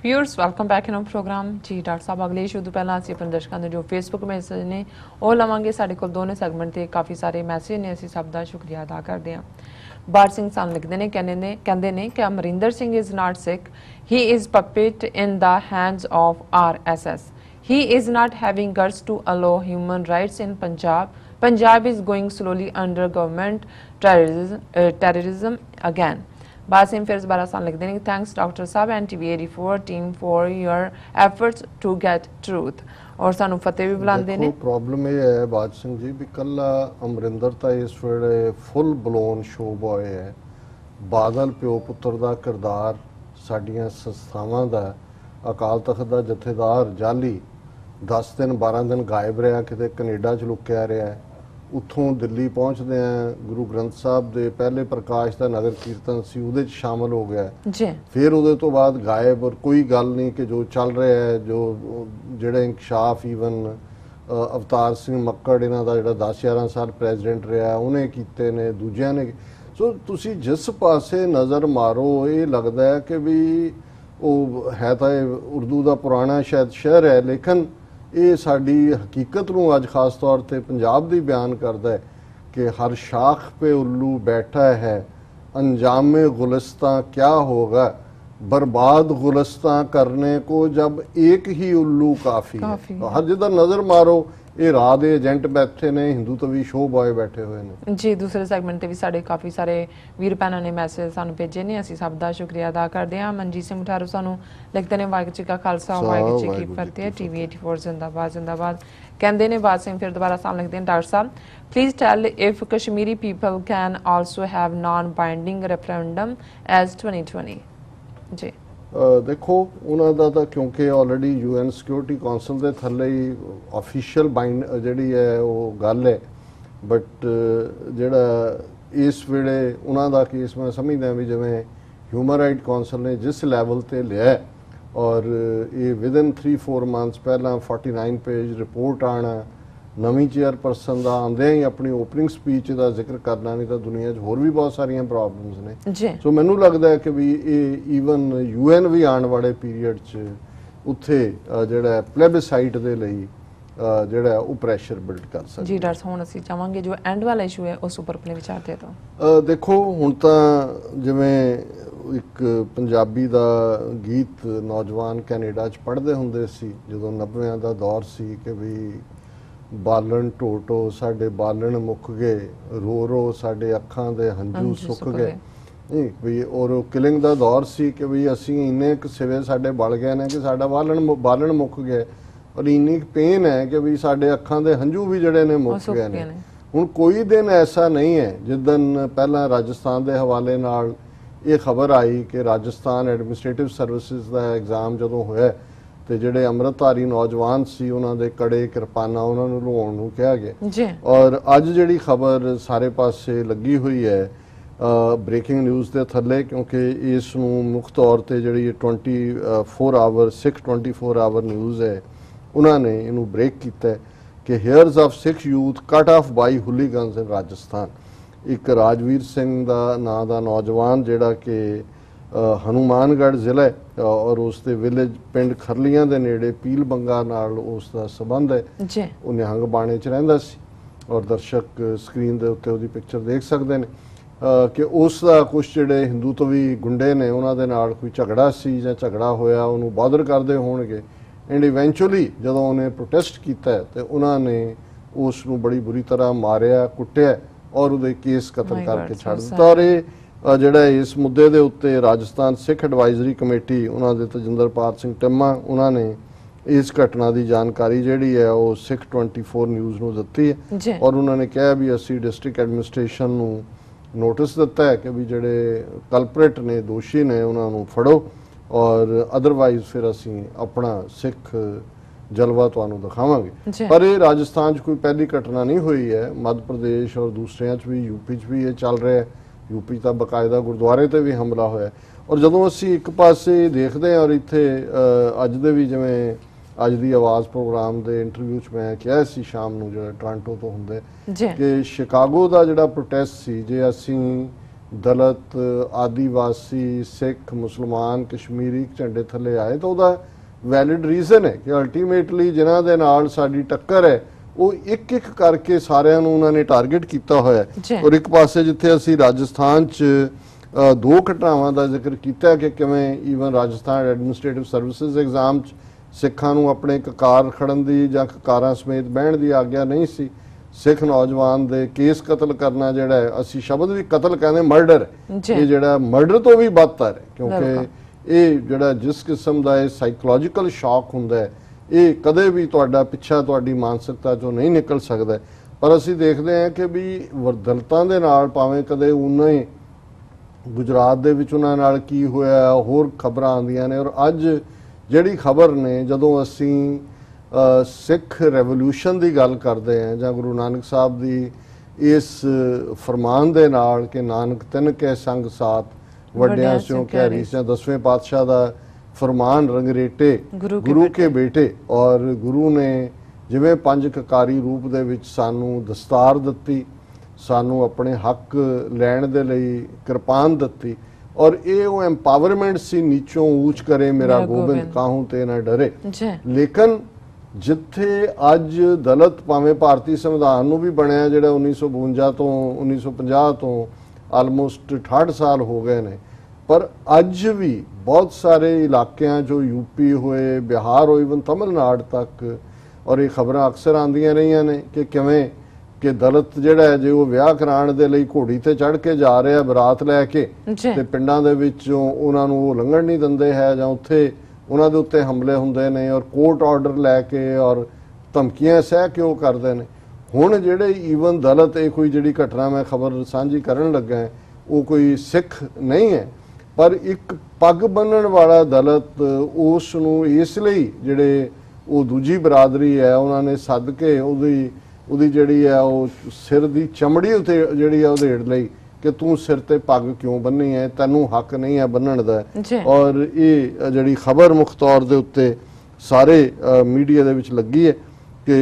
Viewers welcome back in our program जी doctor साहब अगले इशू तो पहला ਅਸੀਂ ਆਪਣੇ ਦਰਸ਼ਕਾਂ ਦੇ ਜੋ ਫੇਸਬੁੱਕ ਮੈਸੇਜ ਨੇ ਉਹ ਲਵਾਂਗੇ ਸਾਡੇ ਕੋਲ ਦੋਨੇ ਸੈਗਮੈਂਟ ਤੇ ਕਾਫੀ ਸਾਰੇ ਮੈਸੇਜ ਨੇ ਅਸੀਂ ਸਭ ਦਾ ਸ਼ੁਕਰੀਆ ਅਦਾ ਕਰਦੇ ਹਾਂ ਬਾਰ ਸਿੰਘ ਸਾਨੂੰ ਲਿਖਦੇ ਨੇ ਕਹਿੰਦੇ ਨੇ ਕਿ Amarinder Singh is not sick he is puppet in the hands of RSS he is not having guts to allow human rights in Punjab is going slowly under government terrorism again Basim Firs Barasan likhde ne thanks Dr. Saab and TV84 team for your efforts to get truth और सानू फतेह भी बुलांदे ने problem ये है बाज सिंह जी भी कल अमरिंदर ता इस वेले फुल ब्लोन शो बॉय है बादल प्यो पुत्र दा किरदार साडियां संस्थावां दा अकाल तख्त दा जथेदार जाली 10 दिन 12 दिन गायब रहा किते कनेडा च लुकिया रहा उत्थों दिल्ली पहुँचदे गुरु ग्रंथ साहब दे पहले प्रकाश का नगर कीर्तन सी उहदे च शामिल हो गया फिर उहदे तो बाद गायब और कोई गल नहीं कि जो चल रहा है जो जिहड़े इंकशाफ ईवन अवतार सिंह मक्कड़ इन्हां दा जिहड़ा 10-11 साल प्रेजिडेंट रहा उन्हें कीते ने दूजियां ने सो तुसी जिस पासे नज़र मारो ये लगता है कि भी वो है तो उर्दू का पुराना शायद शहर है लेकिन ये साड़ी हकीकत नूं अज खास तौर पर पंजाब दी बयान करता है कि हर शाख पे उल्लू बैठा है अंजाम गुलिस्तां क्या होगा बर्बाद गुलिस्तां करने को जब एक ही उल्लू काफ़ी है तो हर जिधर नज़र मारो ये राह दे एजेंट बैठे ने हिंदू तवी शो बॉय बैठे हुए ने जी दूसरे सैगमेंट ते भी साडे काफ़ी सारे वीर भैनों ने मैसेज सानू भेजे ने असीं सब दा शुक्रिया अदा करदे हां मनजीत सिंह मुठारू सानू लिखदे ने वाहिगुरू जी का खालसा वाहिगुरू जी की फतेह TV84 जिंदाबाद जिंदाबाद कहंदे ने बात सिंह फिर दोबारा सानू लिखदे ने डॉक्टर साहब please tell if Kashmiri people can also have non binding referendum as 2020 जी देखो उन्होंने तो क्योंकि ऑलरेडी UN सिक्योरिटी कौंसल के थले ही ऑफिशियल बाइंड जी है वो गल है बट जोड़ा इस वेले उन्होंने केस मैं समझदा भी जिमें ह्यूमन राइट कौंसल ने जिस लैवल पर लिया और ये विदिन 3-4 मंथ्स पहला 49 पेज रिपोर्ट आना नवीं चेयरपर्सन का आंदे ही अपनी ओपनिंग स्पीच का जिक्र करना नहीं तो दुनिया होर भी बहुत सारिया प्रॉब्लम्स ने सो मैनू लगता है कि भी ये ईवन UN भी आने वाले पीरीयड च उत्थे जिहड़ा प्लेबिसाइट दे लई जिहड़ा वो प्रैशर बिल्ड कर सकदा जी डॉक्टर हुण असीं चाहांगे जो एंड वाला इशू है उस उपर अपने विचार दे दो देखो हुण तां जिवें एक पंजाबी दा गीत नौजवान कैनेडा च पढ़दे हुंदे सी जदों 90 दा दौर सी कि भी बालन टोटो साडे बालन मुक गए रो रो साडे अखां दे हंझू सुक गए नहीं भी और किलिंग दा दौर सी कि भी असीं इन्ने सिवे साडे बल गए ने कि साडा बालन मुक गए और इन्नी पेन है कि भी साडे अखां दे हंझू भी जड़े ने मुक गए ने हुण कोई दिन ऐसा नहीं है जिदन पहला राजस्थान के हवाले नाल ये खबर आई कि राजस्थान एडमिनिस्ट्रेटिव सर्विसिज का एग्जाम जदों होया तो जिहड़े अमृतधारी नौजवान सी उन्हां दे कड़े किरपाना उन्हां नूं लुहाउण नूं कहा गया और अज जिहड़ी खबर सारे पासे लगी हुई है ब्रेकिंग न्यूज़ के थले क्योंकि इस नूं मुख्य तौर पर जिहड़ी 24 आवर सिख 24 आवर न्यूज़ है उन्होंने इनू ब्रेक किया कि hairs of Sikh youth cut off by hooligans in Rajasthan एक राजवीर सिंह का नां का नौजवान जिहड़ा कि हनुमानगढ़ जिला और उसके विलेज पिंड खरलियां दे नेड़े पील बंगा नाल उसका संबंध है वो निहंग बाणे च रहिंदा सी और दर्शक स्क्रीन के उत्ते उहदी पिक्चर देख सकते हैं कि उसका कुछ जिहड़े हिंदू तवी गुंडे ने उन्हां दे नाल कोई झगड़ा सी जां झगड़ा होया उहनूं बॉदर करदे होणगे एंड इवेंचुअली जदों उन्हें प्रोटेस्ट कीता ते उन्होंने उसनूं बड़ी बुरी तरह मारिया कुटिया और उहदे केस कतल करके छड्ड दित्ता और ये जिहड़ा इस मुद्दे दे उत्ते राजस्थान सिख एडवाइजरी कमेटी उन्होंने तजिंदरपाल सिंह टिम्मा उन्होंने इस घटना की जानकारी जिहड़ी है वो सिख 24 न्यूज़ नूं दित्ती है और उन्होंने कहा भी असी डिस्ट्रिक्ट एडमिनिस्ट्रेशन नूं नोटिस दिता है कि भी जिहड़े कल्परेट ने दोषी ने उन्होंने फड़ो और अदरवाइज फिर असी अपना सिख जलवा तुहानूं दिखावांगे पर ये राजस्थान च कोई पहली घटना नहीं हुई है मध्य प्रदेश और दूसरियां च भी यूपी च भी ये चल रहा है यूपी का बकायदा गुरुद्वारे ते भी हमला होया और जदों असी एक पासे देखते हैं और इत्थे अज दे भी जिवें अज दी आवाज़ प्रोग्राम के इंटरव्यू च मैं कहा सी शाम नूं जिहड़ा टोरंटो तो हुंदे कि शिकागो का जिहड़ा प्रोटेस्ट सी जे असी ਦਲਿਤ, ਆਦੀਵਾਸੀ, ਸਿੱਖ, ਮੁਸਲਮਾਨ, ਕਸ਼ਮੀਰੀ ਝੰਡੇ ਥੱਲੇ ਆਏ ਤਾਂ ਉਹਦਾ ਵੈਲਿਡ ਰੀਜ਼ਨ ਹੈ ਕਿ ਅਲਟੀਮੇਟਲੀ ਜਿਨ੍ਹਾਂ ਦੇ ਨਾਲ ਸਾਡੀ ਟੱਕਰ ਹੈ ਉਹ ਇੱਕ ਇੱਕ ਕਰਕੇ ਸਾਰਿਆਂ ਨੂੰ ਉਹਨਾਂ ਨੇ ਟਾਰਗੇਟ ਕੀਤਾ ਹੋਇਆ ਹੈ। ਔਰ ਇੱਕ ਪਾਸੇ ਜਿੱਥੇ ਅਸੀਂ ਰਾਜਸਥਾਨ 'ਚ ਦੋ ਘਟਨਾਵਾਂ ਦਾ ਜ਼ਿਕਰ ਕੀਤਾ ਕਿ ਕਿਵੇਂ even Rajasthan administrative services exam 'ਚ ਸਿੱਖਾਂ ਨੂੰ ਆਪਣੇ ਕਕਾਰ ਖੜਨ ਦੀ ਜਾਂ ਕਕਾਰਾਂ ਸਮੇਤ ਬਹਿਣ ਦੀ ਆਗਿਆ ਨਹੀਂ ਸੀ। ਸਿੱਖ ਨੌਜਵਾਨ ਦੇ ਕੇਸ ਕਤਲ ਕਰਨਾ ਜਿਹੜਾ ਹੈ, ਅਸੀਂ ਸ਼ਬਦ ਵੀ ਕਤਲ ਕਹਿੰਦੇ, ਮਰਡਰ, ਇਹ ਜਿਹੜਾ ਮਰਡਰ ਤੋਂ ਵੀ ਬਦਤਰ ਹੈ ਕਿਉਂਕਿ ਇਹ ਜਿਹੜਾ ਜਿਸ ਕਿਸਮ ਦਾ ਇਹ ਸਾਈਕੋਲੋਜੀਕਲ ਸ਼ੌਕ ਹੁੰਦਾ ਹੈ ਇਹ ਕਦੇ ਵੀ ਤੁਹਾਡਾ ਪਿੱਛਾ ਤੁਹਾਡੀ ਮਾਨਸਿਕਤਾ ਚੋਂ ਨਹੀਂ ਨਿਕਲ ਸਕਦਾ। ਪਰ ਅਸੀਂ ਦੇਖਦੇ ਹਾਂ ਕਿ ਵੀ ਦਲਿਤਾਂ ਦੇ ਨਾਲ ਭਾਵੇਂ ਕਦੇ ਉਹਨਾਂ ਹੀ ਗੁਜਰਾਤ ਦੇ ਵਿੱਚ ਉਹਨਾਂ ਨਾਲ ਕੀ ਹੋਇਆ ਹੋਰ ਖਬਰਾਂ ਆਉਂਦੀਆਂ ਨੇ। ਔਰ ਅੱਜ ਜਿਹੜੀ ਖਬਰ ਨੇ ਜਦੋਂ ਅਸੀਂ ਸਿੱਖ ਰੈਵੋਲੂਸ਼ਨ ਦੀ ਗੱਲ ਕਰਦੇ ਹਾਂ ਜਾਂ ਗੁਰੂ ਨਾਨਕ ਸਾਹਿਬ ਦੀ ਇਸ ਫਰਮਾਨ ਦੇ ਨਾਲ ਕਿ ਨਾਨਕ ਤਿੰਨ ਕੈ ਸੰਗ ਸਾਥ ਵੱਡਿਆਂ ਸਿਉ ਕਹਿ ਰੀਸ, ਜਾਂ 10ਵੇਂ ਪਾਤਸ਼ਾਹ ਦਾ ਫਰਮਾਨ ਰੰਗਰੇਟੇ ਗੁਰੂ ਕੇ ਬੇਟੇ, ਔਰ ਗੁਰੂ ਨੇ ਜਿਵੇਂ ਪੰਜ ਕਕਾਰੀ ਰੂਪ ਦੇ ਵਿੱਚ ਸਾਨੂੰ ਦਸਤਾਰ ਦਿੱਤੀ, ਸਾਨੂੰ ਆਪਣੇ ਹੱਕ ਲੈਣ ਦੇ ਲਈ ਕਿਰਪਾਨ ਦਿੱਤੀ, ਔਰ ਇਹ ਉਹ ਐਮਪਾਵਰਮੈਂਟ ਸੀ ਨੀਚੋਂ ਊਚ ਕਰੇ ਮੇਰਾ ਗੋਬਿੰਦ ਕਾਹੂ ਤੇ ਨਾ ਡਰੇ। ਲੇਕਿਨ ਜਿੱਥੇ ਅੱਜ ਦਲਿਤ ਭਾਵੇਂ ਭਾਰਤੀ ਸੰਵਿਧਾਨ ਨੂੰ ਵੀ ਬਣਿਆ ਜਿਹੜਾ 1952 ਤੋਂ 1950 ਤੋਂ ਆਲਮੋਸਟ 68 ਸਾਲ ਹੋ ਗਏ ਨੇ, ਪਰ ਅੱਜ ਵੀ ਬਹੁਤ ਸਾਰੇ ਇਲਾਕਿਆਂ ਜੋ ਯੂਪੀ ਹੋਏ, ਬਿਹਾਰ ਹੋਏ, ਇਵਨ ਤਮਿਲਨਾਡੂ ਤੱਕ, ਔਰ ਇਹ ਖਬਰਾਂ ਅਕਸਰ ਆਉਂਦੀਆਂ ਰਹੀਆਂ ਨੇ ਕਿ ਕਿਵੇਂ ਕਿ ਦਲਿਤ ਜਿਹੜਾ ਹੈ ਜੇ ਉਹ ਵਿਆਹ ਕਰਾਉਣ ਦੇ ਲਈ ਘੋੜੀ ਤੇ ਚੜ੍ਹ ਕੇ ਜਾ ਰਿਹਾ ਬਰਾਤ ਲੈ ਕੇ ਤੇ ਪਿੰਡਾਂ ਦੇ ਵਿੱਚੋਂ ਉਹਨਾਂ ਨੂੰ ਉਹ ਲੰਘਣ ਨਹੀਂ ਦਿੰਦੇ ਹੈ ਜਾਂ ਉੱਥੇ ਉਹਨਾਂ ਦੇ ਉੱਤੇ ਹਮਲੇ ਹੁੰਦੇ ਨੇ ਔਰ ਕੋਰਟ ਆਰਡਰ ਲੈ ਕੇ ਔਰ ਧਮਕੀਆਂ ਸਹਿ ਕੇ ਉਹ ਕਰਦੇ ਨੇ। ਹੁਣ ਜਿਹੜੇ ਈਵਨ ਦਲਿਤ, ਇਹ ਕੋਈ ਜਿਹੜੀ ਘਟਨਾ ਮੈਂ ਖਬਰ ਸਾਂਝੀ ਕਰਨ ਲੱਗਾ ਉਹ ਕੋਈ ਸਿੱਖ ਨਹੀਂ ਹੈ, ਪਰ ਇੱਕ ਪੱਗ ਬੰਨਣ ਵਾਲਾ ਦਲਿਤ ਉਸ ਨੂੰ ਇਸ ਲਈ ਜਿਹੜੇ ਉਹ ਦੂਜੀ ਬਰਾਦਰੀ ਹੈ ਉਹਨਾਂ ਨੇ ਸੱਦ ਕੇ ਉਹਦੀ ਜਿਹੜੀ ਹੈ ਉਹ ਸਿਰ ਦੀ ਚਮੜੀ ਉੱਤੇ ਜਿਹੜੀ ਹੈ ਉਹਦੇ ਲਈ ਕਿ ਤੂੰ ਸਿਰ ਤੇ ਪੱਗ ਕਿਉਂ ਬੰਨੀ ਹੈ, ਤੈਨੂੰ ਹੱਕ ਨਹੀਂ ਹੈ ਬੰਨਣ ਦਾ। ਔਰ ਇਹ ਜਿਹੜੀ ਖਬਰ ਮੁੱਖ ਤੌਰ ਦੇ ਉੱਤੇ ਸਾਰੇ ਮੀਡੀਆ ਦੇ ਵਿੱਚ ਲੱਗੀ ਹੈ ਕਿ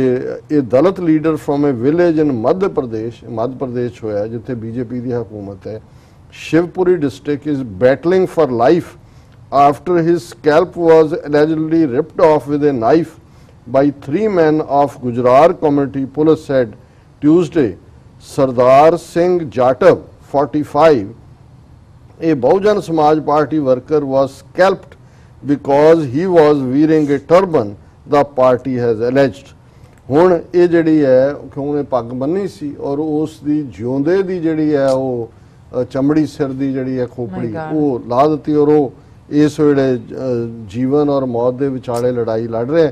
ਇਹ ਦਲਿਤ ਲੀਡਰ ਫਰੋਮ ਏ ਵਿਲੇਜ ਇਨ ਮੱਧ ਪ੍ਰਦੇਸ਼ ਹੋਇਆ ਜਿੱਥੇ ਬੀਜੇਪੀ ਦੀ ਹਕੂਮਤ ਹੈ। Shivpuri district is battling for life after his scalp was allegedly ripped off with a knife by 3 men of Gujarat community, police said Tuesday. Sardar Singh Jatav, 45, a Bahujan Samaj Party worker, was scalped because he was wearing a turban, the party has alleged. ਹੁਣ ਇਹ ਜਿਹੜੀ ਹੈ ਕਿਉਂ ਉਹਨੇ ਪੱਗ ਬੰਨੀ ਸੀ ਔਰ ਉਸ ਦੀ ਜਿਉਂਦੇ ਦੀ ਜਿਹੜੀ ਹੈ ਉਹ ਚਮੜੀ ਸਿਰ ਦੀ ਜਿਹੜੀ ਹੈ ਖੋਪੜੀ ਉਹ ਲਾ ਦਿੱਤੀ ਔਰ ਉਹ ਇਸ ਵੇਲੇ ਜੀਵਨ ਔਰ ਮੌਤ ਦੇ ਵਿਚਾਲੇ ਲੜਾਈ ਲੜ ਰਿਹਾ।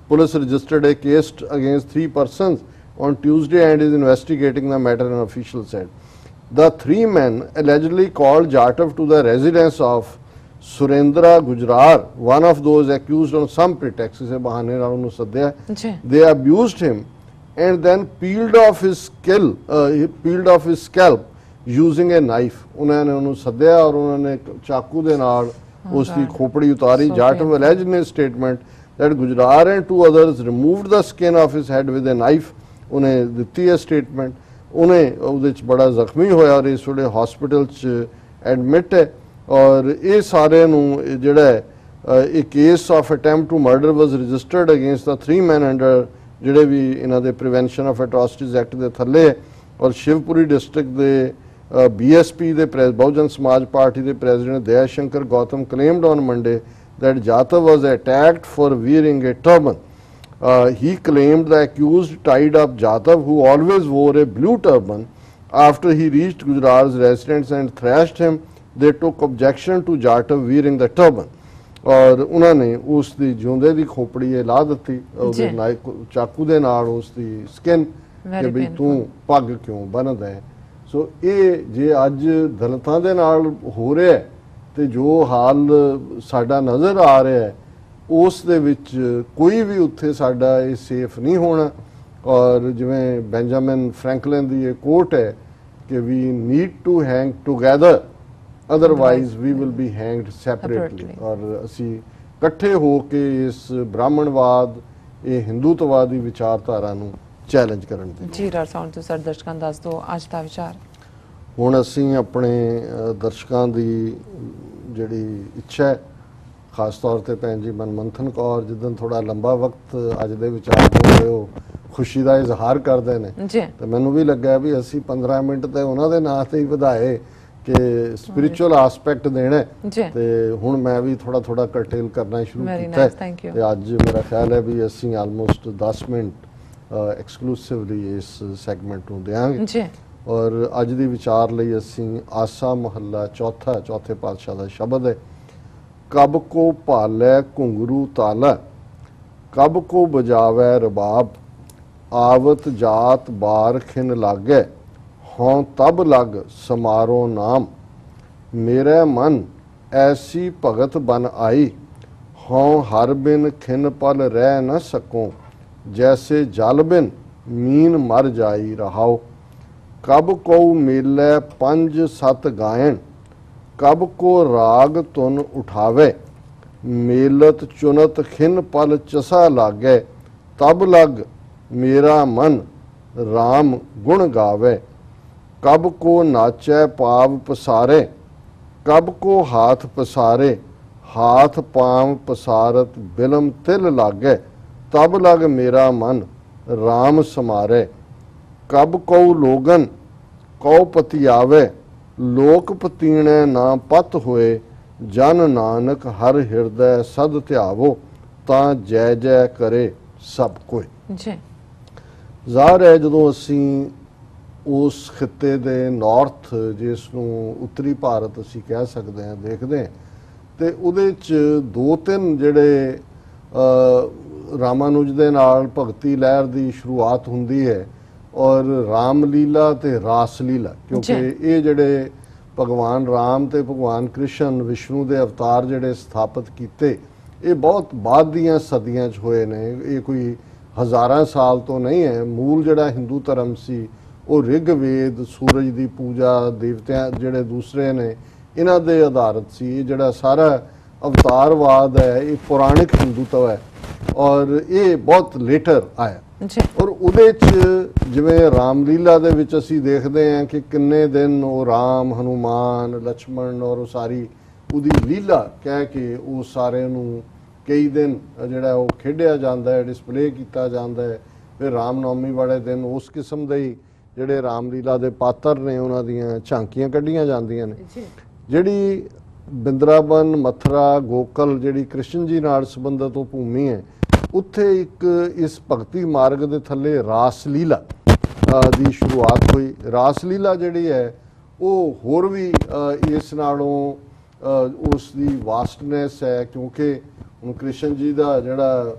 Police registered a case against 3 persons on Tuesday and is investigating the matter, an official said. The 3 men allegedly called Jatav to the residence of Surendra Gujrar, one of those accused on some pretext. इसे बहाने नाल उन्हें सद्या। They abused him and then peeled off his scalp using a knife. उन्होंने उन्हें सद्या और उन्होंने चाकू दे नाल उसकी खोपड़ी उतारी। Jatav alleged in a statement that Gujrar and 2 others removed the skin of his head with a knife. उन्हें दिती है स्टेटमेंट। उन्हें उहदे च बड़ा जख्मी होया और इस वेले हॉस्पिटल च एडमिट है और ये सारे नूं जिहड़ा है a case of attempt to murder was registered against the 3 men under जिहड़े भी इन्हां दे prevention of atrocities act they थल्ले और Shivpuri district they BSP they Bahujan Samaj party they president Dayashankar Gautam claimed on Monday that Jatav was attacked for wearing a turban. He claimed the accused tied up Jatav, who always wore a blue turban, after he reached Gujarat's residence and thrashed him. They took objection to Jatav wearing the turban. और उन्होंने उस दी जिਉਂਦੇ ਦੀ ਖੋਪੜੀ ਇਹ ਲਾ ਦਿੱਤੀ ਉਹਦੇ ਨਾਲ ਚਾਕੂ ਦੇ ਨਾਲ ਉਸ ਦੀ ਸਕਿਨ ਕਿ ਵੀ ਤੂੰ ਪੱਗ ਕਿਉਂ ਬੰਨਦਾ ਹੈ। ਸੋ ਇਹ ਜੇ ਅੱਜ ਦਲਿਤਾਂ ਦੇ ਨਾਲ ਹੋ ਰਿਹਾ ਹੈ ਤੇ ਜੋ ਹਾਲ ਸਾਡਾ ਨਜ਼ਰ ਆ ਰਿਹਾ ਹੈ ਉਸ ਦੇ ਵਿੱਚ ਕੋਈ ਵੀ ਉੱਥੇ ਸਾਡਾ ਇਹ ਸੇਫ ਨਹੀਂ ਹੋਣਾ। ਔਰ ਜਿਵੇਂ ਬੈਂਜਾਮਿਨ ਫ੍ਰੈਂਕਲਿਨ ਦੀ ਇਹ ਕੋਟ ਹੈ ਕਿ we need to hang together otherwise we will be hanged separately. और ਅਸੀਂ ਇਕੱਠੇ ਹੋ ਕੇ ਇਸ ਬ੍ਰਾਹਮਣਵਾਦ ਇਹ ਹਿੰਦੂਤਵਾਦੀ ਵਿਚਾਰਧਾਰਾ ਨੂੰ ਚੈਲੰਜ ਕਰਨ ਦੀ। ਜੀ ਡਾਕਟਰ ਸਾਹਿਬ ਤੁਸੀਂ ਸਾਡੇ ਦਰਸ਼ਕਾਂ ਨੂੰ ਦੱਸ ਦਿਓ ਅੱਜ ਦਾ ਵਿਚਾਰ। ਹੁਣ ਅਸੀਂ ਆਪਣੇ ਦਰਸ਼ਕਾਂ ਦੀ ਜਿਹੜੀ ਇੱਛਾ ਹੈ, ਖਾਸ ਤੌਰ ਤੇ ਭੈਣ ਜੀ ਮਨਮੰਥਨ ਕੌਰ ਜਿੱਦਣ ਥੋੜਾ ਲੰਬਾ ਵਕਤ ਅੱਜ ਦੇ ਵਿਚਾਰ ਹੋਏ ਉਹ ਖੁਸ਼ੀ ਦਾ ਇਜ਼ਹਾਰ ਕਰਦੇ ਨੇ ਜੀ, ਤੇ ਮੈਨੂੰ ਵੀ ਲੱਗਾ ਵੀ ਅਸੀਂ 15 ਮਿੰਟ ਤੇ ਉਹਨਾਂ ਦੇ ਨਾਂ ਤੇ ਹੀ ਵਧਾਏ ਕਿ ਸਪਿਰਿਚੁਅਲ ਐਸਪੈਕਟ ਦੇਣਾ ਜੀ, ਤੇ ਹੁਣ ਮੈਂ ਵੀ ਥੋੜਾ ਥੋੜਾ ਕਰਟੇਲ ਕਰਨਾ ਸ਼ੁਰੂ Very ਕੀਤਾ nice, thank you. ਤੇ ਅੱਜ ਮੇਰਾ ਖਿਆਲ ਹੈ ਵੀ ਅਸੀਂ ਆਲਮੋਸਟ 10 ਮਿੰਟ ਐਕਸਕਲੂਸਿਵਲੀ ਇਸ ਸੈਗਮੈਂਟ ਨੂੰ ਦੇਵਾਂਗੇ ਜੀ, ਔਰ ਅੱਜ ਦੀ ਵਿਚਾਰ ਲਈ ਅਸੀਂ ਆਸਾ ਮਹੱਲਾ ਚੌਥੇ ਪਾਤਸ਼ਾਹ ਦਾ ਸ਼ਬਦ ਹੈ। ਕਬ ਕੋ ਭਾਲੈ ਘੁੰਗਰੂ ਤਾਲਾ, ਕਬ ਕੋ ਬਜਾਵੈ ਰਬਾਬ, ਆਵਤ ਜਾਤ ਬਾਰ ਖਿਨ ਲਾਗੈ, ਹੋਂ ਤਬ ਲਗ ਸਮਾਰੋ ਨਾਮ। ਮੇਰੇ ਮਨ ਐਸੀ ਭਗਤ ਬਨ ਆਈ, ਹੋਂ ਹਰ ਬਿਨ ਖਿਨ ਪਲ ਰਹਿ ਨ ਸਕੋ, जैसे जल बिन मीन मर जाई रहाओ। कब को मेलै पंज सत गायन, कब को राग तुन उठावे, मेलत चुनत खिन पल चसा लागे, तब लग मेरा मन राम गुण गावे। कब को नाचै पाव पसारे, कब को हाथ पसारे, हाथ पाव पसारत बिलम तिल लागे, तब लग मेरा मन राम समारे। कब कौ लोगन कौ पतियावे, लोक पतीणे ना पत होए, जन नानक हर हृदय सद ध्यावो, तां जय जय करे सब कोई। जी, ਜ਼ਾਹਰ ਹੈ ਜਦੋਂ ਅਸੀਂ ਉਸ ਖਿੱਤੇ ਦੇ ਨਾਰਥ ਜਿਸ ਨੂੰ ਉੱਤਰੀ ਭਾਰਤ ਅਸੀਂ ਕਹਿ ਸਕਦੇ ਹਾਂ ਦੇਖਦੇ ਹਾਂ ਤੇ ਉਹਦੇ 'ਚ ਦੋ ਤਿੰਨ ਜਿਹੜੇ ਰਾਮਾਨੁਜ ਦੇ ਨਾਲ ਭਗਤੀ ਲਹਿਰ ਦੀ ਸ਼ੁਰੂਆਤ ਹੁੰਦੀ ਹੈ ਔਰ ਰਾਮਲੀਲਾ ਤੇ ਰਾਸਲੀਲਾ, ਕਿਉਂਕਿ ਇਹ ਜਿਹੜੇ ਭਗਵਾਨ ਰਾਮ ਤੇ ਭਗਵਾਨ ਕ੍ਰਿਸ਼ਨ ਵਿਸ਼ਨੂੰ ਦੇ ਅਵਤਾਰ ਜਿਹੜੇ ਸਥਾਪਿਤ ਕੀਤੇ ਇਹ ਬਹੁਤ ਬਾਅਦ ਦੀਆਂ ਸਦੀਆਂ 'ਚ ਹੋਏ ਨੇ। ਇਹ ਕੋਈ ਹਜ਼ਾਰਾਂ ਸਾਲ ਤੋਂ ਨਹੀਂ ਹੈ। ਮੂਲ ਜਿਹੜਾ ਹਿੰਦੂ ਧਰਮ ਸੀ ਉਹ ਰਿਗਵੇਦ, ਸੂਰਜ ਦੀ ਪੂਜਾ, ਦੇਵਤਿਆਂ ਜਿਹੜੇ ਦੂਸਰੇ ਨੇ ਇਹਨਾਂ ਦੇ ਆਧਾਰਿਤ ਸੀ। ਇਹ ਜਿਹੜਾ ਸਾਰਾ ਅਵਤਾਰਵਾਦ ਹੈ ਇਹ ਪੁਰਾਣਿਕ ਹਿੰਦੂਤਵ ਹੈ ਔਰ ਇਹ ਬਹੁਤ ਲੇਟਰ ਆਇਆ। ਔਰ ਉਹਦੇ 'ਚ ਜਿਵੇਂ ਰਾਮਲੀਲਾ ਦੇ ਵਿੱਚ ਅਸੀਂ ਦੇਖਦੇ ਹਾਂ ਕਿ ਕਿੰਨੇ ਦਿਨ ਉਹ ਰਾਮ, ਹਨੂਮਾਨ, ਲਛਮਣ ਔਰ ਉਹ ਸਾਰੀ ਉਹਦੀ ਲੀਲਾ ਕਹਿ ਕੇ ਉਹ ਸਾਰੇ ਨੂੰ ਕਈ ਦਿਨ ਜਿਹੜਾ ਉਹ ਖੇਡਿਆ ਜਾਂਦਾ ਹੈ, ਡਿਸਪਲੇ ਕੀਤਾ ਜਾਂਦਾ ਹੈ। ਫਿਰ ਰਾਮਨੌਮੀ ਵਾਲੇ ਦਿਨ ਉਸ ਕਿਸਮ ਦੇ ਹੀ ਜਿਹੜੇ ਰਾਮਲੀਲਾ ਦੇ ਪਾਤਰ ਨੇ ਉਹਨਾਂ ਦੀਆਂ ਝਾਂਕੀਆਂ ਕੱਢੀਆਂ ਜਾਂਦੀਆਂ ਨੇ। ਜਿਹੜੀ ਬਿੰਦਰਾਵਨ, ਮਥੁਰਾ, ਗੋਕਲ ਜਿਹੜੀ ਕ੍ਰਿਸ਼ਨ ਜੀ ਨਾਲ ਸੰਬੰਧਿਤ ਉਹ ਭੂਮੀ ਹੈ, ਉੱਥੇ ਇੱਕ ਇਸ ਭਗਤੀ ਮਾਰਗ ਦੇ ਥੱਲੇ ਰਾਸਲੀਲਾ ਦੀ ਸ਼ੁਰੂਆਤ ਹੋਈ। ਰਾਸਲੀਲਾ ਜਿਹੜੀ ਹੈ ਉਹ ਹੋਰ ਵੀ ਇਸ ਨਾਲੋਂ ਉਸ ਦੀ ਵਾਸਟਨੈਸ ਹੈ ਕਿਉਂਕਿ ਹੁਣ ਕ੍ਰਿਸ਼ਨ ਜੀ ਦਾ ਜਿਹੜਾ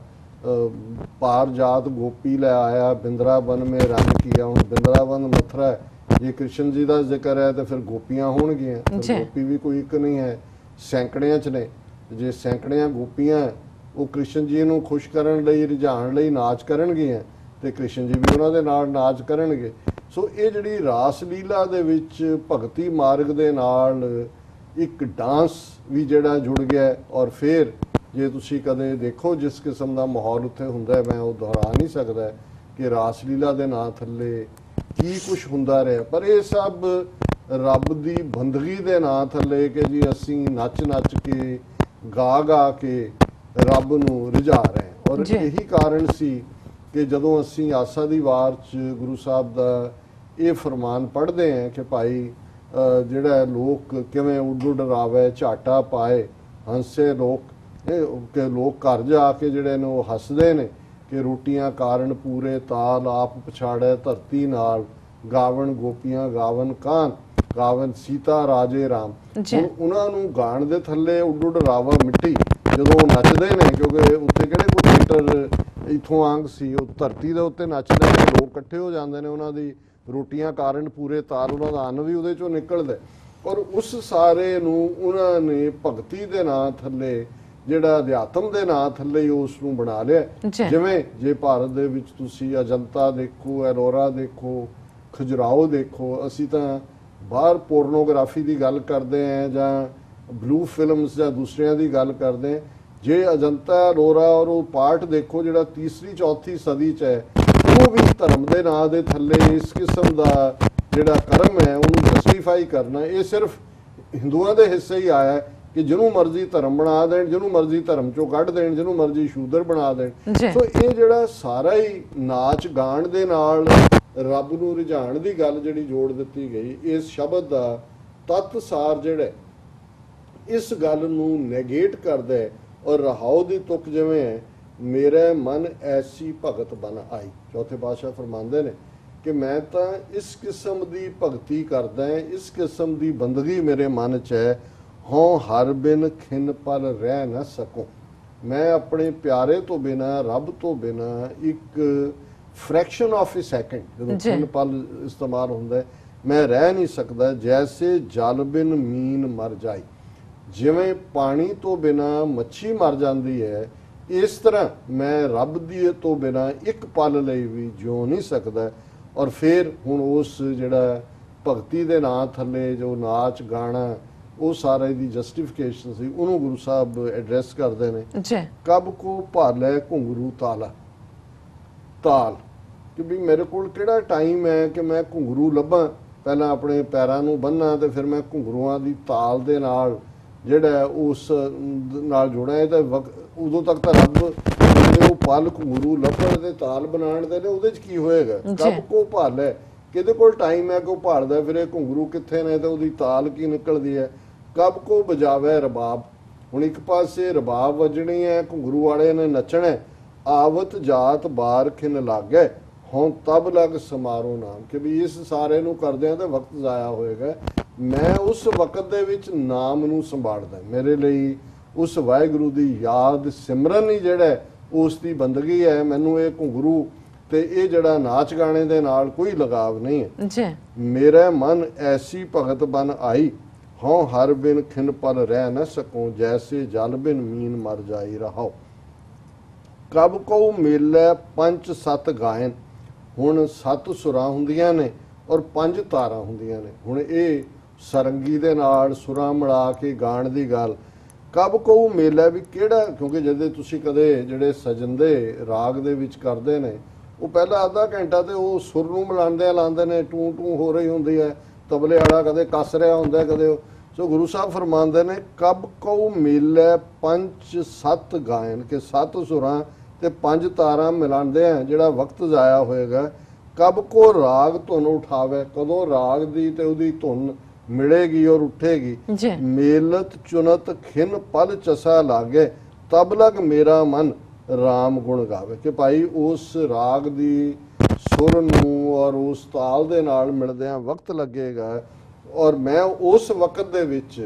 ਪਾਰ ਜਾਤ ਗੋਪੀ ਲੈ ਆਇਆ ਬਿੰਦਰਾਵਨ ਮੇ ਰੰਗ ਕੀਆ। ਹੁਣ ਬਿੰਦਰਾਵਨ ਮਥੁਰਾ ਜੇ ਕ੍ਰਿਸ਼ਨ ਜੀ ਦਾ ਜ਼ਿਕਰ ਹੈ ਤਾਂ ਫਿਰ ਗੋਪੀਆਂ ਹੋਣਗੀਆਂ। ਗੋਪੀ ਵੀ ਕੋਈ ਇੱਕ ਨਹੀਂ ਹੈ, ਸੈਂਕੜਿਆਂ 'ਚ ਨੇ। ਜੇ ਸੈਂਕੜਿਆਂ ਗੋਪੀਆਂ ਉਹ ਕ੍ਰਿਸ਼ਨ ਜੀ ਨੂੰ ਖੁਸ਼ ਕਰਨ ਲਈ, ਰਿਝਾਉਣ ਲਈ ਨਾਚ ਕਰਨਗੀਆਂ ਤੇ ਕ੍ਰਿਸ਼ਨ ਜੀ ਵੀ ਉਹਨਾਂ ਦੇ ਨਾਲ ਨਾਚ ਕਰਨਗੇ। ਸੋ ਇਹ ਜਿਹੜੀ ਰਾਸਲੀਲਾ ਦੇ ਵਿੱਚ ਭਗਤੀ ਮਾਰਗ ਦੇ ਨਾਲ ਇੱਕ ਡਾਂਸ ਵੀ ਜਿਹੜਾ ਜੁੜ ਗਿਆ। ਔਰ ਫਿਰ ਜੇ ਤੁਸੀਂ ਕਦੇ ਦੇਖੋ ਜਿਸ ਕਿਸਮ ਦਾ ਮਾਹੌਲ ਉੱਥੇ ਹੁੰਦਾ, ਮੈਂ ਉਹ ਦੁਹਰਾ ਨਹੀਂ ਸਕਦਾ ਕਿ ਰਾਸਲੀਲਾ ਦੇ ਨਾਂ ਥੱਲੇ ਕੀ ਕੁਛ ਹੁੰਦਾ ਰਿਹਾ। ਪਰ ਇਹ ਸਭ ਰੱਬ ਦੀ ਬੰਦਗੀ ਦੇ ਨਾਂ ਥੱਲੇ ਕਿ ਜੀ ਅਸੀਂ ਨੱਚ ਨੱਚ ਕੇ, ਗਾ ਗਾ ਕੇ ਰੱਬ ਨੂੰ ਰਿਝਾ ਰਹੇ। ਔਰ ਇਹੀ ਕਾਰਨ ਸੀ ਕਿ ਜਦੋਂ ਅਸੀਂ ਆਸਾ ਦੀ ਵਾਰ 'ਚ ਗੁਰੂ ਸਾਹਿਬ ਦਾ ਇਹ ਫਰਮਾਨ ਪੜ੍ਹਦੇ ਹਾਂ ਕਿ ਭਾਈ ਜਿਹੜਾ ਲੋਕ ਕਿਵੇਂ ਉੱਡ ਉੱਡ ਰਾਵੇ, ਝਾਟਾ ਪਾਏ ਹੰਸੇ ਲੋਕ, ਕਿ ਲੋਕ ਘਰ ਜਾ ਕੇ ਜਿਹੜੇ ਨੇ ਉਹ ਹੱਸਦੇ ਨੇ ਕਿ ਰੋਟੀਆਂ ਕਾਰਨ ਪੂਰੇ ਤਾਲ ਆਪ ਪਛਾੜੈ ਧਰਤੀ ਨਾਲ, ਗਾਵਣ ਗੋਪੀਆਂ ਗਾਵਣ ਕਾਨ, ਗਾਵਣ ਸੀਤਾ ਰਾਜੇ ਰਾਮ। ਉਹਨਾਂ ਨੂੰ ਗਾਣ ਦੇ ਥੱਲੇ ਉੱਡ ਉੱਡ ਰਾਵਾ ਮਿੱਟੀ ਜਦੋਂ ਉਹ ਨੱਚਦੇ ਨੇ, ਕਿਉਂਕਿ ਉੱਤੇ ਕਿਹੜੇ ਕੋਈ ਮੀਟਰ ਇੱਥੋਂ ਆਂਗ ਸੀ, ਉਹ ਧਰਤੀ ਦੇ ਉੱਤੇ ਨੱਚਦੇ ਨੇ, ਲੋਕ ਇਕੱਠੇ ਹੋ ਜਾਂਦੇ ਨੇ, ਉਹਨਾਂ ਦੀ ਰੋਟੀਆਂ ਕਾਰਨ ਪੂਰੇ ਤਾਲ, ਉਹਨਾਂ ਦਾ ਅੰਨ ਵੀ ਉਹਦੇ 'ਚੋਂ ਨਿਕਲਦਾ। ਔਰ ਉਸ ਸਾਰੇ ਨੂੰ ਉਹਨਾਂ ਨੇ ਭਗਤੀ ਦੇ ਨਾਂ ਥੱਲੇ, ਜਿਹੜਾ ਅਧਿਆਤਮ ਦੇ ਨਾਂ ਥੱਲੇ ਹੀ ਉਸ ਨੂੰ ਬਣਾ ਲਿਆ। ਜਿਵੇਂ ਜੇ ਭਾਰਤ ਦੇ ਵਿੱਚ ਤੁਸੀਂ ਅਜੰਤਾ ਦੇਖੋ, ਐਲੋਰਾ ਦੇਖੋ, ਖਜੁਰਾਹੋ ਦੇਖੋ, ਅਸੀਂ ਤਾਂ ਬਾਹਰ ਪੋਰਨੋਗ੍ਰਾਫੀ ਦੀ ਗੱਲ ਕਰਦੇ ਹਾਂ ਜਾਂ ਬਲੂ ਫਿਲਮਸ ਜਾਂ ਦੂਸਰਿਆਂ ਦੀ ਗੱਲ ਕਰਦੇ ਹਾਂ। ਜੇ ਅਜੰਤਾ, ਐਲੋਰਾ ਔਰ ਉਹ ਪਾਰਟ ਦੇਖੋ ਜਿਹੜਾ 3ਰੀ 4ਥੀ ਸਦੀ 'ਚ ਹੈ, ਉਹ ਵੀ ਧਰਮ ਦੇ ਨਾਂ ਦੇ ਥੱਲੇ ਇਸ ਕਿਸਮ ਦਾ ਜਿਹੜਾ ਕਰਮ ਹੈ ਉਹਨੂੰ ਜਸਟਿਫਾਈ ਮੋਡੀਫਾਈ ਕਰਨਾ, ਇਹ ਸਿਰਫ ਹਿੰਦੂਆਂ ਦੇ ਹਿੱਸੇ ਹੀ ਆਇਆ ਹੈ ਕਿ ਜਿਹਨੂੰ ਮਰਜ਼ੀ ਧਰਮ ਬਣਾ ਦੇਣ, ਜਿਹਨੂੰ ਮਰਜ਼ੀ ਧਰਮ ਚੋਂ ਕੱਢ ਦੇਣ, ਜਿਹਨੂੰ ਮਰਜ਼ੀ ਸ਼ੂਦਰ ਬਣਾ ਦੇਣ। ਸੋ ਇਹ ਜਿਹੜਾ ਸਾਰਾ ਹੀ ਨਾਚ ਗਾਣ ਦੇ ਨਾਲ ਰੱਬ ਨੂੰ ਰਿਝਾਉਣ ਦੀ ਗੱਲ ਜਿਹੜੀ ਜੋੜ ਦਿੱਤੀ ਗਈ, ਇਸ ਸ਼ਬਦ ਦਾ ਤੱਤ ਸਾਰ ਜਿਹੜਾ ਇਸ ਗੱਲ ਨੂੰ ਨੈਗੇਟ ਕਰਦਾ ਹੈ। ਔਰ ਰਹਾਉ ਦੀ ਤੁਕ ਜਿਵੇਂ ਹੈ, ਮੇਰੇ ਮਨ ਐਸੀ ਭਗਤ ਬਨ ਆਈ, ਚੌਥੇ ਪਾਤਸ਼ਾਹ ਫਰਮਾਉਂਦੇ ਨੇ ਕਿ ਮੈਂ ਤਾਂ ਇਸ ਕਿਸਮ ਦੀ ਭਗਤੀ ਕਰਦਾ ਹਾਂ, ਇਸ ਕਿਸਮ ਦੀ ਬੰਦਗੀ ਮੇਰੇ ਮਨ 'ਚ ਹੈ, ਹੋਂ ਹਰ ਬਿਨ ਖਿਨ ਪਲ ਰਹਿ ਨਾ ਸਕੂੰ। ਮੈਂ ਆਪਣੇ ਪਿਆਰੇ ਤੋਂ ਬਿਨਾ, ਰੱਬ ਤੋਂ ਬਿਨਾ ਇੱਕ ਫ੍ਰੈਕਸ਼ਨ ਆਫ ਏ ਸੈਕਿੰਡ, ਜਦੋਂ ਖਿਨ ਪਲ ਇਸਤੇਮਾਲ ਹੁੰਦਾ, ਮੈਂ ਰਹਿ ਨਹੀਂ ਸਕਦਾ। ਜੈਸੇ ਜਲ ਬਿਨ ਮੀਨ ਮਰ ਜਾਈ, ਜਿਵੇਂ ਪਾਣੀ ਤੋਂ ਬਿਨਾ ਮੱਛੀ ਮਰ ਜਾਂਦੀ ਹੈ, ਇਸ ਤਰ੍ਹਾਂ ਮੈਂ ਰੱਬ ਦੀ ਤੋਂ ਬਿਨਾ ਇੱਕ ਪਲ ਲਈ ਵੀ ਜਿਉ ਨਹੀਂ ਸਕਦਾ। ਔਰ ਫਿਰ ਹੁਣ ਉਸ ਜਿਹੜਾ ਭਗਤੀ ਦੇ ਨਾਂ ਥੱਲੇ ਜੋ ਨਾਚ ਗਾਣਾ, ਉਹ ਸਾਰੇ ਦੀ ਜਸਟੀਫਿਕੇਸ਼ਨ ਸੀ, ਉਹਨੂੰ ਗੁਰੂ ਸਾਹਿਬ ਐਡਰੈਸ ਕਰਦੇ ਨੇ। ਕਬ ਕੋ ਭਾਲੇ ਘੁੰਗਰੂ ਤਾਲਾ, ਤਾਲ, ਕਿ ਵੀ ਮੇਰੇ ਕੋਲ ਕਿਹੜਾ ਟਾਈਮ ਹੈ ਕਿ ਮੈਂ ਘੁੰਗਰੂ ਲੱਭਾਂ, ਪਹਿਲਾਂ ਆਪਣੇ ਪੈਰਾਂ ਨੂੰ ਬੰਨਾਂ ਤੇ ਫਿਰ ਮੈਂ ਘੁੰਗਰੂਆਂ ਦੀ ਤਾਲ ਦੇ ਨਾਲ ਜਿਹੜਾ ਉਸ ਨਾਲ ਜੁੜਿਆ। ਇਹ ਤਾਂ ਉਦੋਂ ਤੱਕ ਤਾਂ ਰੱਬ ਉਹ ਪਲ ਘੁੰਗਰੂ ਲੱਭਣ ਤੇ ਤਾਲ ਬਣਾਉਣ ਦੇ ਨੇ, ਉਹਦੇ 'ਚ ਕੀ ਹੋਏਗਾ। ਕਬ ਕੋ ਭਾਲੇ, ਕਿਹਦੇ ਕੋਲ ਟਾਈਮ ਹੈ ਕਿ ਉਹ ਭਾਲਦਾ ਫਿਰ ਇਹ ਘੁੰਗਰੂ ਕਿੱਥੇ ਨੇ ਤੇ ਉਹਦੀ ਤਾਲ ਕੀ ਨਿਕਲਦੀ ਹੈ। ਕਬ ਕੋ ਬਜਾਵੇ ਰਬਾਬ, ਹੁਣ ਇੱਕ ਪਾਸੇ ਰਬਾਬ ਵੱਜਣੀ ਹੈ, ਘੁੰਗਰੂ ਵਾਲੇ ਨੇ ਨੱਚਣਾ, ਆਵਤ ਜਾਤ ਬਾਰ ਖਿਨ ਲਾਗੇ, ਹੁਣ ਤਬ ਲਗ ਸਮਾਰੋ ਨਾਮ, ਕਿ ਵੀ ਇਸ ਸਾਰੇ ਨੂੰ ਕਰਦਿਆਂ ਤਾਂ ਵਕਤ ਜ਼ਾਇਆ ਹੋਏਗਾ। ਮੈਂ ਉਸ ਵਕਤ ਦੇ ਵਿੱਚ ਨਾਮ ਨੂੰ ਸੰਭਾਲਦਾ, ਮੇਰੇ ਲਈ ਉਸ ਵਾਹਿਗੁਰੂ ਦੀ ਯਾਦ ਸਿਮਰਨ ਹੀ ਜਿਹੜਾ ਉਸ ਦੀ ਬੰਦਗੀ ਹੈ। ਮੈਨੂੰ ਇਹ ਘੁੰਗਰੂ ਤੇ ਇਹ ਜਿਹੜਾ ਨਾਚ ਗਾਣੇ ਦੇ ਨਾਲ ਕੋਈ ਲਗਾਵ ਨਹੀਂ ਹੈ। ਮੇਰਾ ਮਨ ਐਸੀ ਭਗਤ ਬਨ ਆਈ, ਹੋਂ ਹਰ ਬਿਨ ਖਿਨ ਪਲ ਰਹਿ ਨਾ ਸਕੂੰ, ਜੈਸੇ ਜਲ ਬਿਨ ਮੀਨ ਮਰ ਜਾਈ ਰਹਾਓ। ਕਬ ਕਉ ਮੇਲੇ ਪੰਜ ਸੱਤ ਗਾਇਨ, ਹੁਣ 7 ਸੁਰਾਂ ਹੁੰਦੀਆਂ ਨੇ ਔਰ 5 ਤਾਰਾਂ ਹੁੰਦੀਆਂ ਨੇ। ਹੁਣ ਇਹ ਸਰੰਗੀ ਦੇ ਨਾਲ ਸੁਰਾਂ ਮਿਲਾ ਕੇ ਗਾਣ ਦੀ ਗੱਲ। ਕਬ ਕਉ ਮੇਲਾ, ਵੀ ਕਿਹੜਾ, ਕਿਉਂਕਿ ਜਦੋਂ ਤੁਸੀਂ ਕਦੇ ਜਿਹੜੇ ਸਜੰਦੇ ਰਾਗ ਦੇ ਵਿੱਚ ਕਰਦੇ ਨੇ, ਉਹ ਪਹਿਲਾਂ ਅੱਧਾ ਘੰਟਾ ਤੇ ਉਹ ਸੁਰ ਨੂੰ ਮਿਲਾਉਂਦੇ ਲਾਉਂਦੇ ਨੇ, ਟੂ ਟੂ ਹੋ ਰਹੀ ਹੁੰਦੀ ਹੈ, ਤਬਲੇ ਵਾਲਾ ਕਦੇ ਕੱਸ ਰਿਹਾ ਹੁੰਦਾ ਕਦੇ। ਸੋ ਗੁਰੂ ਸਾਹਿਬ ਫਰਮਾਉਂਦੇ ਨੇ ਕਬ ਕਉ ਮੇਲੇ ਪੰਜ ਸੱਤ ਗਾਇਨ, ਕਿ 7 ਸੁਰਾਂ ਤੇ 5 ਤਾਰਾਂ ਮਿਲਾਉਂਦੇ ਆ ਜਿਹੜਾ ਵਕਤ ਜ਼ਾਇਆ ਹੋਏਗਾ। ਕਬ ਕੋ ਰਾਗ ਧੁਨ ਉਠਾਵੇ, ਕਦੋਂ ਰਾਗ ਦੀ ਤੇ ਉਹਦੀ ਧੁਨ ਮਿਲੇਗੀ ਔਰ ਉੱਠੇਗੀ। ਮੇਲਤ ਚੁਨਤ ਖਿਨ ਪਲ ਚਸਾ ਲਾਗੇ, ਤਬ ਲਗ ਮੇਰਾ ਮਨ ਰਾਮ ਗੁਣ ਗਾਵੇ, ਕਿ ਭਾਈ ਉਸ ਰਾਗ ਦੀ ਸੁਰ ਨੂੰ ਔਰ ਉਸ ਤਾਲ ਦੇ ਨਾਲ ਮਿਲਦਿਆਂ ਵਕਤ ਲੱਗੇਗਾ ਔਰ ਮੈਂ ਉਸ ਵਕਤ ਦੇ ਵਿੱਚ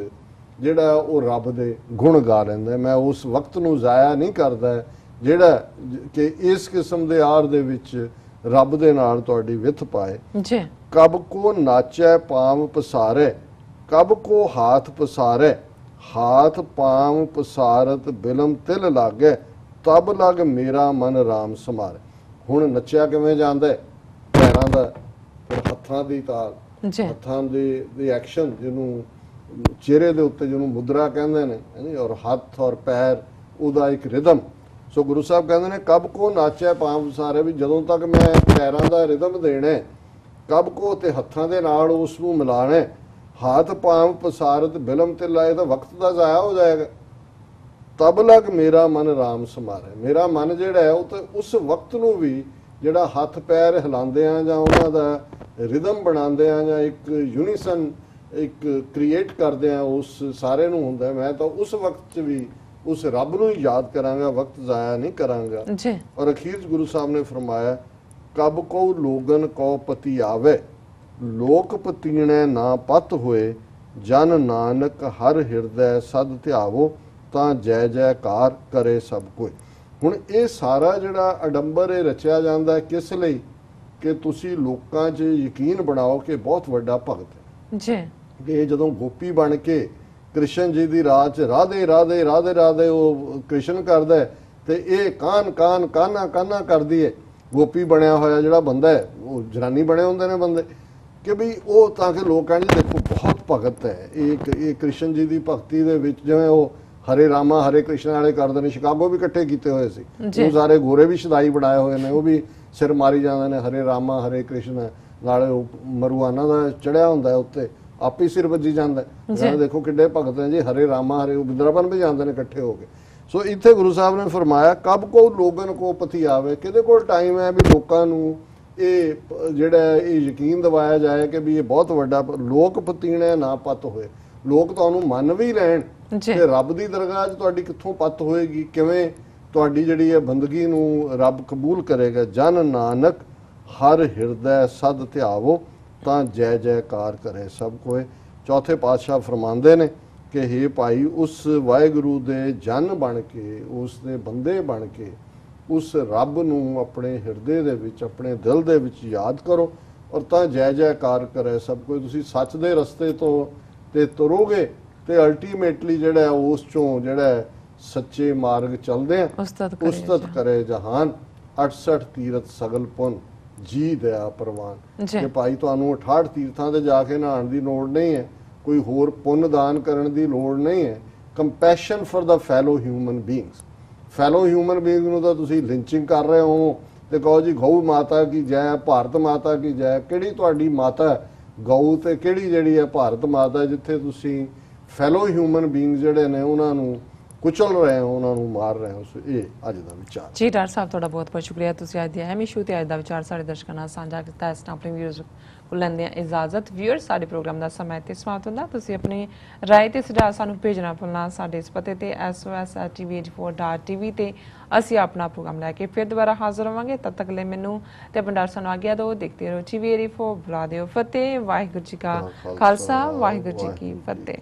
ਜਿਹੜਾ ਉਹ ਰੱਬ ਦੇ ਗੁਣ ਗਾ ਲੈਂਦਾ। ਮੈਂ ਉਸ ਵਕਤ ਨੂੰ ਜ਼ਾਇਆ ਨਹੀਂ ਕਰਦਾ ਜਿਹੜਾ ਕਿ ਇਸ ਕਿਸਮ ਦੇ ਆਰ ਦੇ ਵਿੱਚ ਰੱਬ ਦੇ ਨਾਲ ਤੁਹਾਡੀ ਵਿਥ ਪਾਏ। ਕਬ ਕੋ ਨਾਚੈ ਪਾਮ ਪਸਾਰੇ, ਕਬ ਕੋ ਹਾਥ ਪਸਾਰੇ, ਹਾਥ ਪਾਮ ਪਸਾਰਤ ਬਿਲਮ ਤਿਲ ਲਾਗੇ, ਤਬ ਲਗ ਮੇਰਾ ਮਨ ਰਾਮ ਸਮਾਰੇ। ਹੁਣ ਨੱਚਿਆ ਕਿਵੇਂ ਜਾਂਦਾ, ਪੈਰਾਂ ਦਾ, ਫਿਰ ਹੱਥਾਂ ਦੀ ਤਾਲ, ਹੱਥਾਂ ਦੇ ਐਕਸ਼ਨ, ਜਿਹਨੂੰ ਚਿਹਰੇ ਦੇ ਉੱਤੇ ਜਿਹਨੂੰ ਮੁਦਰਾ ਕਹਿੰਦੇ ਨੇ, ਔਰ ਹੱਥ ਔਰ ਪੈਰ, ਉਹਦਾ ਇੱਕ ਰਿਦਮ। ਸੋ ਗੁਰੂ ਸਾਹਿਬ ਕਹਿੰਦੇ ਨੇ ਕਬ ਕੋ ਨਾਚਿਆ ਪਾਮ ਪਸਾਰੇ, ਵੀ ਜਦੋਂ ਤੱਕ ਮੈਂ ਪੈਰਾਂ ਦਾ ਰਿਦਮ ਦੇਣਾ, ਕਬ ਕੋ ਤੇ ਹੱਥਾਂ ਦੇ ਨਾਲ ਉਸ ਨੂੰ ਮਿਲਾਣਾ, ਹੱਥ ਪਾਮ ਪਸਾਰਤ ਬਿਲਮ ਤੇ ਲਾਏ, ਤਾਂ ਵਕਤ ਦਾ ਜ਼ਾਇਆ ਹੋ ਜਾਏਗਾ। ਤਬ ਲਗ ਮੇਰਾ ਮਨ ਰਾਮ ਸਮਾਰੇ, ਮੇਰਾ ਮਨ ਜਿਹੜਾ ਹੈ ਉਹ ਤਾਂ ਉਸ ਵਕਤ ਨੂੰ ਵੀ ਜਿਹੜਾ ਹੱਥ ਪੈਰ ਹਿਲਾਉਂਦੇ ਆ ਜਾਂ ਉਹਨਾਂ ਦਾ ਰਿਦਮ ਬਣਾਉਂਦੇ ਆ ਜਾਂ ਇੱਕ ਯੂਨੀਸਨ ਇੱਕ ਕ੍ਰੀਏਟ ਕਰਦੇ ਆ, ਉਸ ਸਾਰੇ ਨੂੰ ਹੁੰਦਾ ਮੈਂ ਤਾਂ ਉਸ ਵਕਤ 'ਚ ਵੀ ਉਸ ਰੱਬ ਨੂੰ ਹੀ ਯਾਦ ਕਰਾਂਗਾ, ਵਕਤ ਜ਼ਾਇਆ ਨਹੀਂ ਕਰਾਂਗਾ। ਔਰ ਅਖੀਰ 'ਚ ਗੁਰੂ ਸਾਹਿਬ ਨੇ ਫਰਮਾਇਆ ਕਬ ਕਉ ਲੋਗਨ ਕਉ ਪਤੀ ਆਵੇ, ਲੋਕ ਪਤੀਣੇ ਨਾ ਪਤ ਹੋਏ, ਜਨ ਨਾਨਕ ਹਰ ਹਿਰਦੈ ਸਦ ਧਿਆਵੋ, ਤਾਂ ਜੈ ਜੈਕਾਰ ਕਰੇ ਸਭ ਕੋਈ। ਹੁਣ ਇਹ ਸਾਰਾ ਜਿਹੜਾ ਅਡੰਬਰ ਇਹ ਰਚਿਆ ਜਾਂਦਾ ਕਿਸ ਲਈ, ਕਿ ਤੁਸੀਂ ਲੋਕਾਂ 'ਚ ਯਕੀਨ ਬਣਾਓ ਕਿ ਬਹੁਤ ਵੱਡਾ ਭਗਤ ਹੈ। ਕਿ ਇਹ ਜਦੋਂ ਗੋਪੀ ਬਣ ਕੇ ਕ੍ਰਿਸ਼ਨ ਜੀ ਦੀ ਰਾਹ 'ਚ ਰਾਧੇ ਰਾਧੇ ਰਾਧੇ ਰਾਧੇ ਉਹ ਕ੍ਰਿਸ਼ਨ ਕਰਦਾ ਹੈ, ਤੇ ਇਹ ਕਾਨ ਕਾਨ ਕਾਨਾ ਕਾਨਾ ਕਰਦੀ ਹੈ। ਗੋਪੀ ਬਣਿਆ ਹੋਇਆ ਜਿਹੜਾ ਬੰਦਾ ਹੈ, ਉਹ ਜਨਾਨੀ ਬਣੇ ਹੁੰਦੇ ਨੇ ਬੰਦੇ, ਕਿ ਵੀ ਉਹ ਤਾਂ ਕਿ ਲੋਕ ਕਹਿੰਦੇ ਦੇਖੋ ਬਹੁਤ ਭਗਤ ਹੈ ਇਹ ਕ੍ਰਿਸ਼ਨ ਜੀ ਦੀ ਭਗਤੀ ਦੇ ਵਿੱਚ। ਜਿਵੇਂ ਉਹ ਹਰੇ ਰਾਮਾ ਹਰੇ ਕ੍ਰਿਸ਼ਨ ਵਾਲੇ ਕਰਦੇ ਨੇ, ਸ਼ਿਕਾਗੋ ਵੀ ਇਕੱਠੇ ਕੀਤੇ ਹੋਏ ਸੀ, ਉਹ ਸਾਰੇ ਗੋਰੇ ਵੀ ਸ਼ਦਾਈ ਬਣਾਏ ਹੋਏ ਨੇ, ਉਹ ਵੀ ਸਿਰ ਮਾਰੀ ਜਾਂਦੇ ਨੇ ਹਰੇ ਰਾਮਾ ਹਰੇ ਕ੍ਰਿਸ਼ਨ, ਨਾਲੇ ਉਹ ਮਰੂਆਨਾ ਦਾ ਚੜਿਆ ਹੁੰਦਾ ਉੱਤੇ ਆਪੇ ਸਿਰ ਵੱਜੀ ਜਾਂਦਾ ਹੈ। ਦੇਖੋ ਕਿੱਡੇ ਭਗਤ ਹੈ ਜੀ, ਹਰੇ ਰਾਮਾ ਹਰੇ ਬਿੰਦਰਾਵਨ ਵੀ ਜਾਂਦੇ ਨੇ ਇਕੱਠੇ ਹੋ ਕੇ। ਸੋ ਇੱਥੇ ਗੁਰੂ ਸਾਹਿਬ ਨੇ ਫਰਮਾਇਆ ਕਬ ਕੋ ਲੋਗਨ ਕੋ ਪਤੀ ਆਵੇ, ਕਿਹਦੇ ਕੋਲ ਟਾਈਮ ਹੈ ਵੀ ਲੋਕਾਂ ਨੂੰ ਇਹ ਜਿਹੜਾ ਇਹ ਯਕੀਨ ਦਿਵਾਇਆ ਜਾਏ ਕਿ ਵੀ ਇਹ ਬਹੁਤ ਵੱਡਾ ਲੋਕ ਪਤੀਣੇ ਨਾ ਪਤ ਹੋਏ, ਲੋਕ ਤੁਹਾਨੂੰ ਮੰਨ ਵੀ ਲੈਣ ਤੇ ਰੱਬ ਦੀ ਦਰਗਾਹ 'ਚ ਤੁਹਾਡੀ ਕਿੱਥੋਂ ਪਤ ਹੋਏਗੀ, ਕਿਵੇਂ ਤੁਹਾਡੀ ਜਿਹੜੀ ਹੈ ਬੰਦਗੀ ਨੂੰ ਰੱਬ ਕਬੂਲ ਕਰੇਗਾ। ਜਨ ਨਾਨਕ ਹਰ ਹਿਰਦੈ ਸਦ ਧਿਆਵੋ ਤਾਂ ਜੈ ਜੈਕਾਰ ਕਰੇ ਸਭ ਕੋਏ। ਚੌਥੇ ਪਾਤਸ਼ਾਹ ਫਰਮਾਉਂਦੇ ਨੇ ਕਿ ਹੇ ਭਾਈ ਉਸ ਵਾਹਿਗੁਰੂ ਦੇ ਜਨ ਬਣ ਕੇ, ਉਸ ਦੇ ਬੰਦੇ ਬਣ ਕੇ ਉਸ ਰੱਬ ਨੂੰ ਆਪਣੇ ਹਿਰਦੇ ਦੇ ਵਿੱਚ, ਆਪਣੇ ਦਿਲ ਦੇ ਵਿੱਚ ਯਾਦ ਕਰੋ ਔਰ ਤਾਂ ਜੈ ਜੈਕਾਰ ਕਰੇ ਸਭ ਕੋਈ। ਤੁਸੀਂ ਸੱਚ ਦੇ ਰਸਤੇ ਤੋਂ ਤੇ ਤੁਰੋਗੇ ਤੇ ਅਲਟੀਮੇਟਲੀ ਜਿਹੜਾ ਉਸ ਚੋਂ ਜਿਹੜਾ ਸੱਚੇ ਮਾਰਗ ਚੱਲਦੇ ਆ। ਉਸਤਤ ਕਰੇ ਜਹਾਨ 68 ਤੀਰਥ ਸਗਲ ਪੁੰਨ ਜੀ ਦਇਆ ਪ੍ਰਵਾਨ। ਕਿ ਭਾਈ ਤੁਹਾਨੂੰ 68 ਤੀਰਥਾਂ ਤੇ ਜਾ ਕੇ ਨਹਾਉਣ ਦੀ ਲੋੜ ਨਹੀਂ ਹੈ, ਕੋਈ ਹੋਰ ਪੁੰਨ ਦਾਨ ਕਰਨ ਦੀ ਲੋੜ ਨਹੀਂ ਹੈ। Compassion for the fellow human beings, fellow human being ਨੂੰ ਤਾਂ ਤੁਸੀਂ ਲਿੰਚਿੰਗ ਕਰ ਰਹੇ ਹੋ ਤੇ ਕਹੋ ਜੀ ਗਊ ਮਾਤਾ ਕੀ ਜੈ, ਭਾਰਤ ਮਾਤਾ ਕੀ ਜੈ। ਕਿਹੜੀ ਤੁਹਾਡੀ ਮਾਤਾ ਗਊ ਤੇ ਕਿਹੜੀ ਜਿਹੜੀ ਹੈ ਭਾਰਤ ਮਾਤਾ, ਜਿੱਥੇ ਤੁਸੀਂ ਫੈਲੋ ਹਿਊਮਨ ਬੀਇੰਗ ਜਿਹੜੇ ਨੇ ਉਹਨਾਂ ਨੂੰ ਕੁਚਲ ਰਹੇ ਹੋ, ਉਹਨਾਂ ਨੂੰ ਮਾਰ ਰਹੇ ਹੋ। ਸੋ ਇਹ ਅੱਜ ਦਾ ਵਿਚਾਰ ਜੀ। ਡਾਕਟਰ ਸਾਹਿਬ ਤੁਹਾਡਾ ਬਹੁਤ ਬਹੁਤ ਸ਼ੁਕਰੀਆ, ਤੁਸੀਂ ਅੱਜ ਦੀ ਅਹਿਮ ਇਸ਼ੂ ਤੇ ਅੱਜ ਦਾ ਵਿਚਾਰ ਸਾਡੇ ਦਰਸ਼ਕਾਂ ਨਾਲ ਸਾਂਝਾ ਕੀਤਾ। ਇਸ ਨਾਲ ਆਪਣੇ ਵਿਊਅਰਸ ਕੋਲ ਲੈਂਦੇ ਹਾਂ ਇਜਾਜ਼ਤ। ਵਿਊਅਰਸ ਸਾਡੇ ਪ੍ਰੋਗਰਾਮ ਦਾ ਸਮਾਂ ਤੇ ਸਮਾਪਤ ਹੁੰਦਾ। ਤੁਸੀਂ ਆਪਣੀ ਰਾਏ ਤੇ ਸੁਝਾਅ ਸਾਨੂੰ ਭੇਜਣਾ ਭੁੱਲਣਾ ਸਾਡੇ ਇਸ ਪਤੇ ਤੇ sos@tv84.tv ਤੇ ਅਸੀਂ ਆਪਣਾ ਪ੍ਰੋਗਰਾਮ ਲੈ ਕੇ ਫਿਰ ਦੁਬਾਰਾ ਹਾਜ਼ਰ ਹੋਵਾਂਗੇ। ਤਦ ਤੱਕ ਲਈ ਮੈਨੂੰ ਤੇ ਆਪਣੇ ਡਾਕਟਰ ਸਾਹਿਬ ਨੂੰ ਆਗਿਆ ਦਿਓ। ਦੇਖਦੇ ਰਹੋ TV84। ਬੁਲਾ ਦਿਓ ਫਤਿਹ। ਵਾਹਿਗੁਰੂ ਜੀ ਕਾ ਖਾਲਸਾ, ਵਾਹਿਗੁਰੂ ਜੀ ਕੀ ਫਤਿਹ।